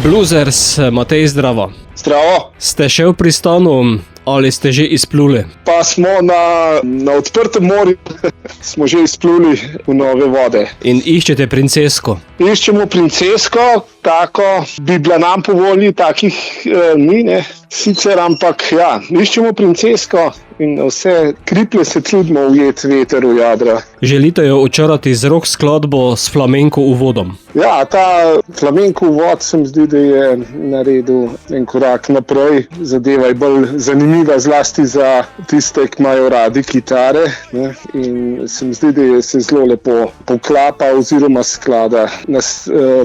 Bluzers, Matej, zdravo. Zdravo. Ste še v pristanu ali ste že izpluli? Pa smo na odprtem morju, smo že izpluli v nove vode. In iščete princesko? Iščemo princesko, tako bi bila nam po volji, takih ni, ne. Sicer, ampak ja, iščemo princesko in vse kriplje se trudimo ujeti veter v jadra. Želite jo očarati z rock skladbo s flamenko uvodom? Ja, ta flamenko uvod se mi zdi, da je naredil en korak naprej. Zadeva je bolj zanimiva, zlasti za tiste, ki imajo radi kitare, ne? In se mi zdi, da se zelo lepo poklapa oziroma sklada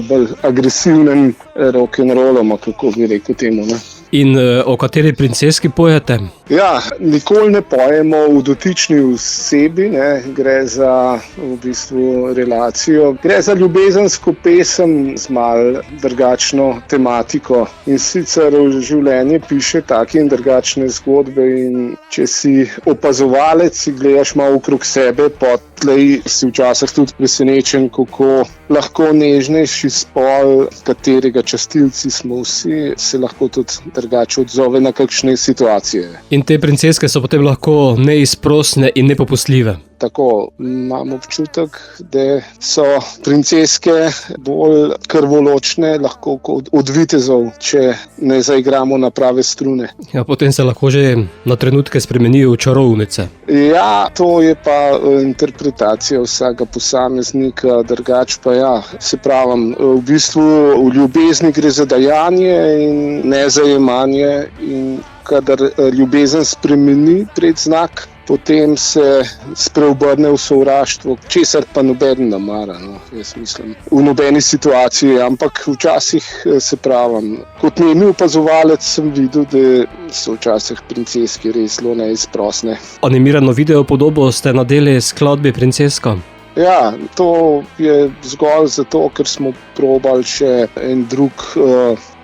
bolj agresivnem rock'n'rollom, kako bi rekel temu, ne? In o kateri princeski pojete? Ja, nikoli ne pojemo v dotični osebi, ne. Gre za v bistvu relacijo. Gre za ljubezensko pesem z malo drugačno tematiko. In sicer v življenju piše take in drugačne zgodbe in če si opazovalec, si gledaš malo okrog sebe, potlej si včasih tudi presenečen, kako lahko nežnejši spol, katerega častilci smo vsi, se lahko tudi drugače odzove na kakšne situacije. In te princeske so potem lahko neizprosne in nepopustljive. Tako, imam občutek, da so princeske bolj krvoločne, lahko kot od vitezov, če ne zaigramo na prave strune. Ja, potem se lahko že na trenutke spremenijo v čarovnice. Ja, to je pa interpretacija vsakega posameznika, drugače pa ja, se pravim, v bistvu v ljubezni gre za dajanje in nezajemanje in kadar ljubezen spremeni predznak, potem se spreobrne v sovraštvo, česar pa noben ne mara, no, jaz mislim, v nobeni situaciji, ampak včasih se pravim, kot nemi opazovalec sem videl, da so včasih princeske res zelo neizprosne. Animirano video podobo ste nadeli skladbi Princeska? Ja, to je zgolj zato, ker smo probali še en drug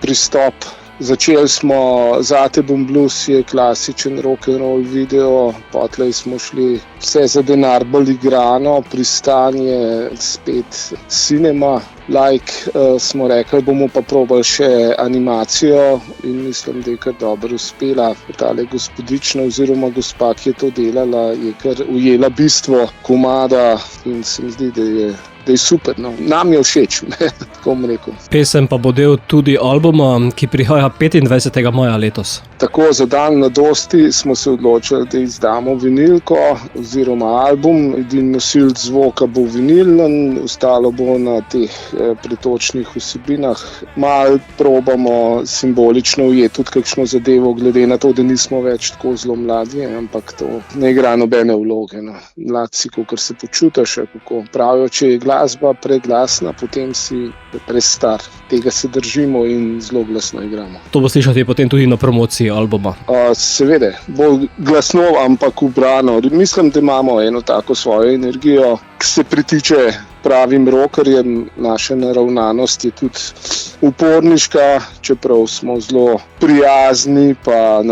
pristop. Začeli smo Zate bom blues, je klasičen rock'n'roll video, potlej smo šli vse za denar bolj igrano, Pristanje, spet cinema, smo rekli, bomo pa probali še animacijo in mislim, da je kar dobro uspela. Tale gospodična oziroma gospa, ki je to delala, je kar ujela bistvo komada in se mi zdi, da je super, no. Nam je všeč, tako bom rekel. Pesem pa bo del tudi albuma, ki prihaja 25. maja letos. Tako, za dan mladosti smo se odločili, da izdamo vinilko oziroma album. Edini nosilec zvoka bo vinilen, ostalo bo na teh pretočnih vsebinah. Malo probamo simbolično ujeti tudi kakšno zadevo, glede na to, da nismo več tako zelo mladi, ampak to ne igra nobene vloge. No. Mladci, kakor se počutiš, kako pravijo, če je glasba preglasna, potem si prestar. Tega se držimo in zelo glasno igramo. To bo slišati potem tudi na promociji albuma? Seveda, bo glasno, ampak ubrano. Mislim, da imamo eno tako svojo energijo, ki se pritiče pravim rockerjem. Naša naravnanost je tudi uporniška, čeprav smo zelo prijazni, pa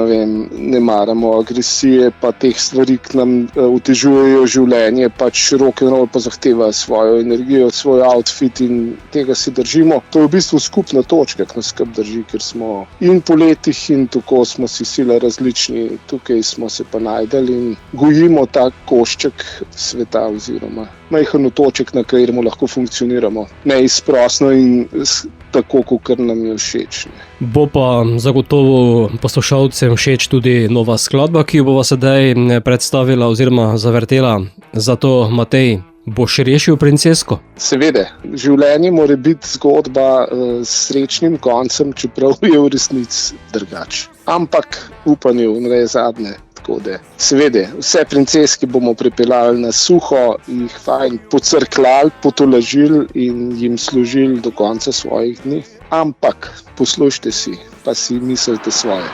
ne maramo agresije, pa teh stvari, ki nam otežujejo življenje, pač rock'n'roll pa zahteva svojo energijo, svoj outfit in tega se držimo. To je v bistvu skupna točka, ki nas skrb drži, ker smo in po letih in tako smo si sila različni, tukaj smo se pa najdeli in gojimo ta košček sveta oziroma majhen otoček, na katerem lahko funkcioniramo neizprosno in tako, kot nam je všeč. Bo pa zagotovo poslušalcem všeč tudi nova skladba, ki jo bova sedaj predstavila oziroma zavrtela. Zato, Matej, boš rešil princesko? Seveda, življenje mora biti zgodba s srečnim koncem, čeprav je v resnici drugače. Ampak upanje umre zadnje. Seveda, vse princeske bomo pripeljali na suho, jih fajn pocrklali, potolažili in jim služili do konca svojih dni. Ampak poslušajte si, pa si mislite svoje.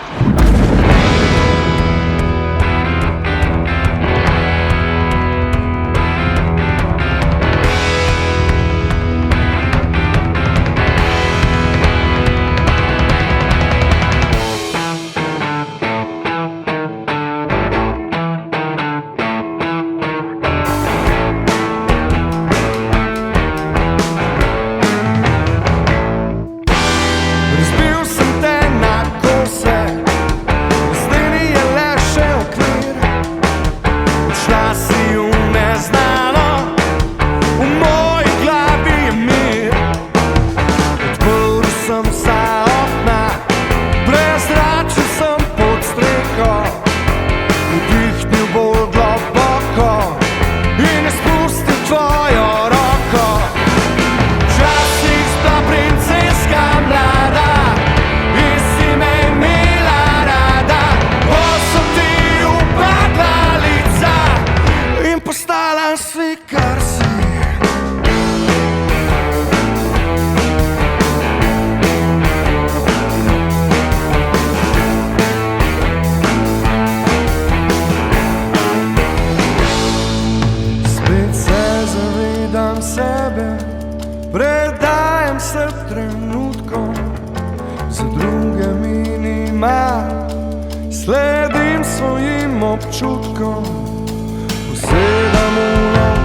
ima, sledim svojim občutkom, usedam v noč.